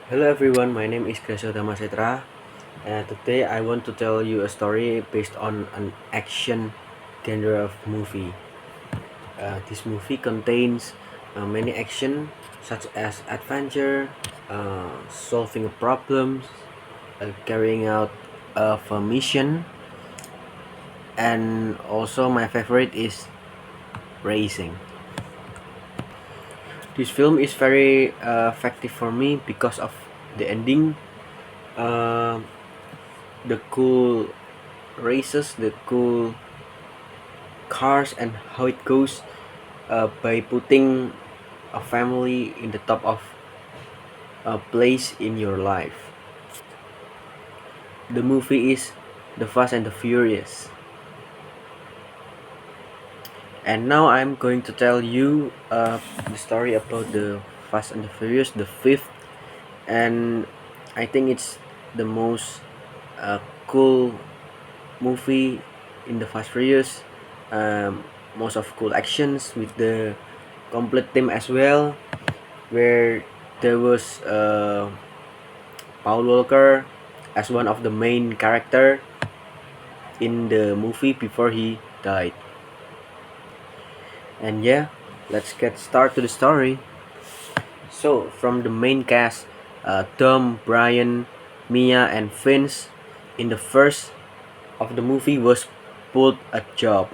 Hello everyone, my name is Gracio Damasetra, and today I want to tell you a story based on an action genre of movie. This movie contains many action such as adventure, solving problems, carrying out of a mission, and also my favorite is racing. This film is very effective for me because of the ending. Uh, the cool races, the cool cars, and how it goes by putting a family in the top of a place in your life. The movie is The Fast and the Furious. And now I'm going to tell you the story about the Fast and the Furious, the fifth, and I think it's the most cool movie in the Fast Furious. Um, Most of cool actions with the complete team as well, where there was Paul Walker as one of the main character in the movie before he died. And yeah, let's get started to the story. So from the main cast, Tom, Brian, Mia, and Vince in the first of the movie was pulled a job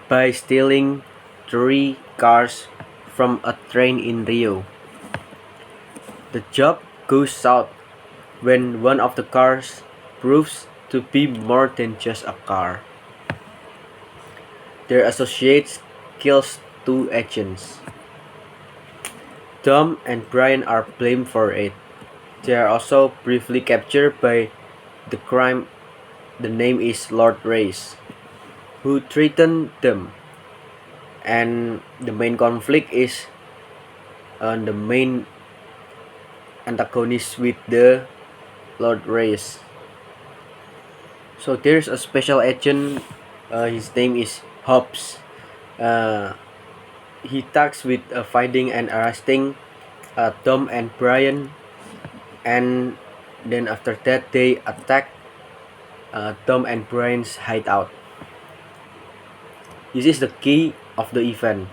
by stealing three cars from a train in Rio. The job goes south when one of the cars proves to be more than just a car. Their associates kills two agents. Tom and Brian are blamed for it. They are also briefly captured by the crime. The name is Lord Race, who threatened them. And the main conflict is the main antagonist with the Lord Race. So there's a special agent. His name is Hobbs. Uh, he tasked with finding and arresting Tom and Brian, and then after that they attack Tom and Brian's hideout. This is the key of the event,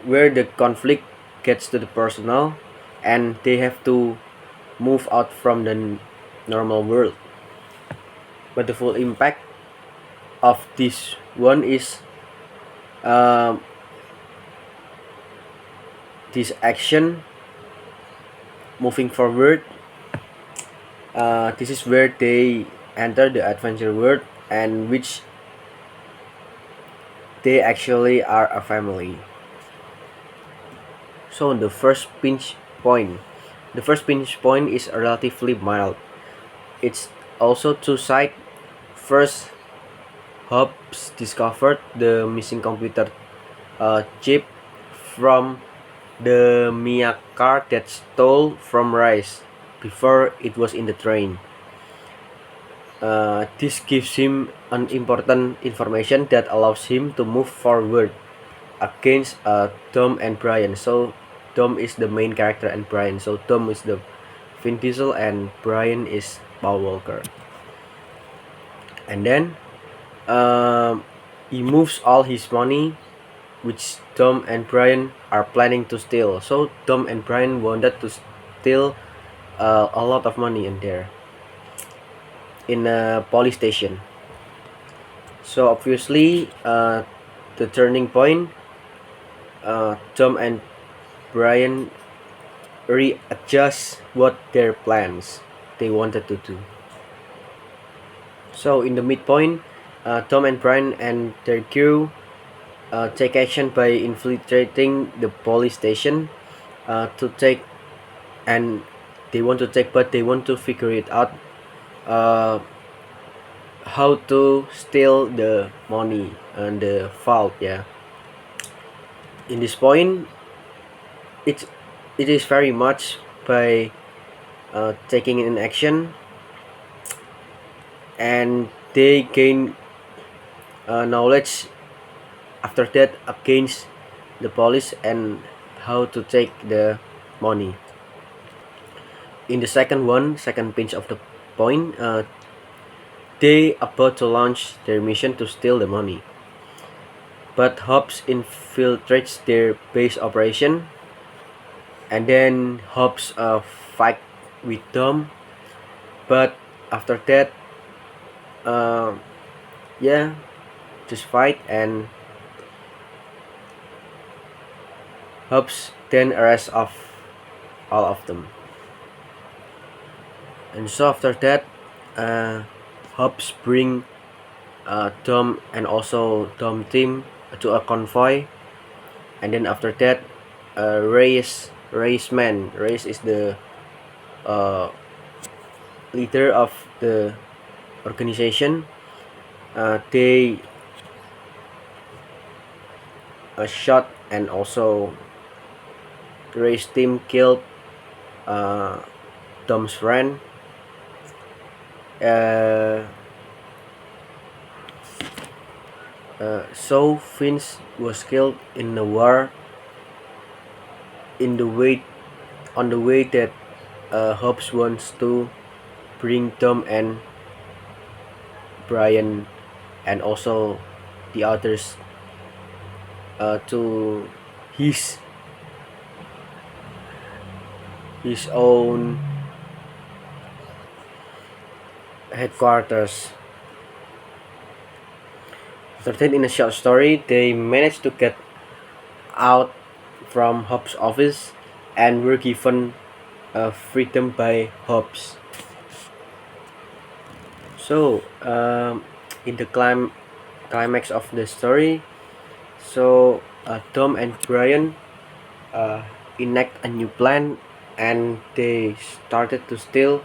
where the conflict gets to the personal, and they have to move out from the normal world. But the full impact of this one is um, this action moving forward. This is where they enter the adventure world, and which they actually are a family. So the first pinch point. The first pinch point is relatively mild. It's also two-sided. First, Hobbs discovered the missing computer chip from the Mia car that stole from Rice before it was in the train. This gives him an important information that allows him to move forward against Tom and Brian. So Tom is the main character and Brian. So Tom is the Vin Diesel and Brian is Paul Walker. And then he moves all his money, which Tom and Brian are planning to steal. So Tom and Brian wanted to steal a lot of money in there, in a police station. So obviously, the turning point, Tom and Brian readjust what their plans they wanted to do. So in the midpoint, Tom and Brian and their crew take action by infiltrating the police station to take, and they want to take, but they want to figure it out uh, how to steal the money and the vault. Yeah, in this point, it's it is very much by taking an action, and they gain knowledge after that against the police and how to take the money. in the second pinch of the point, they about to launch their mission to steal the money. But Hobbs infiltrates their base operation, and then Hobbs fight with them. But after that, uh, yeah, just fight, and Hobbs then arrests of all of them. And so after that, Hobbs bring Tom and also Tom team to a convoy, and then after that, Reyes man. Reyes is the uh, leader of the organization. They shot and also Reyes team killed uh, Tom's friend. So Vince was killed in the war in the way on the way that Hobbs wants to bring Tom and Brian and also the others to his own headquarters. After that, in a short story, they managed to get out from Hobbs' office and were given freedom by Hobbs. So, in the climax of the story, so Tom and Brian enact a new plan, and they started to steal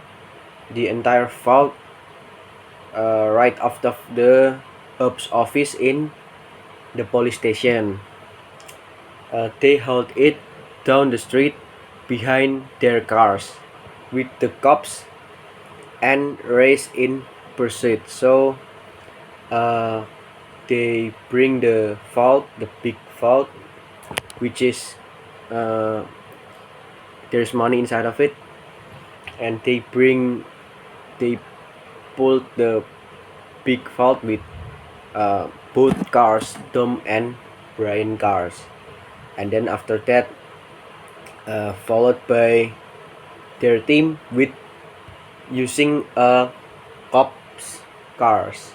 the entire vault right after the Hobbs' office in the police station. They hauled it down the street behind their cars with the cops and race in pursuit. So they bring the vault, the big vault, which is there's money inside of it, and they pulled the big vault with both cars, Tom and Brian cars, and then after that, followed by their team with using cops cars.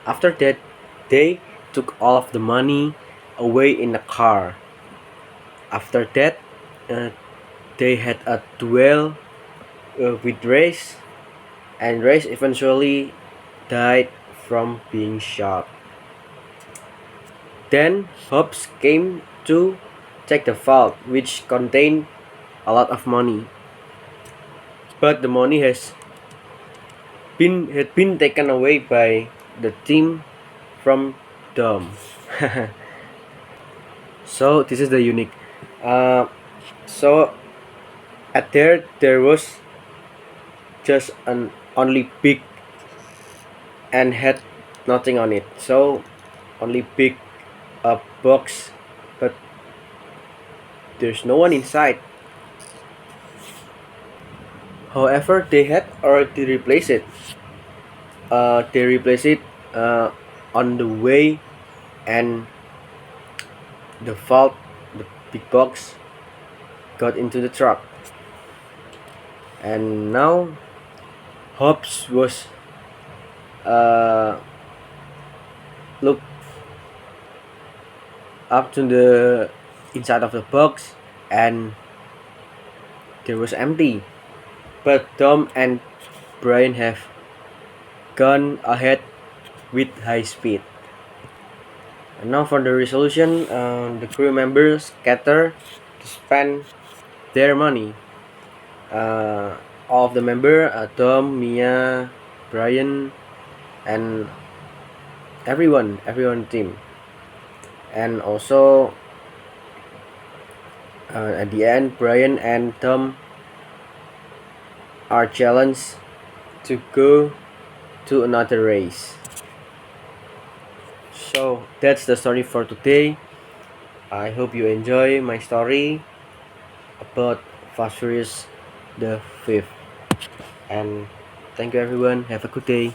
After that, they took all of the money away in a car. After that, they had a duel with Reyes, and Reyes eventually died from being shot. Then Hobbs came to check the vault, which contained a lot of money, but the money had been taken away by the team from Dom. So this is the unique. So at there was just an only big and had nothing on it. So only big box, but there's no one inside. However, they had already replaced it. They replaced it on the way, and the vault, the big box, got into the truck. And now Hobbs was looked up to the inside of the box, and there was empty. But Tom and Brian have gone ahead with high speed. And now for the resolution, the crew members scatter to spend their money. All of the members, Tom, Mia, Brian, and everyone team. And also at the end, Brian and Tom are challenged to go to another race. So that's the story for today. I hope you enjoy my story about Fast Furious the fifth. And thank you everyone. Have a good day.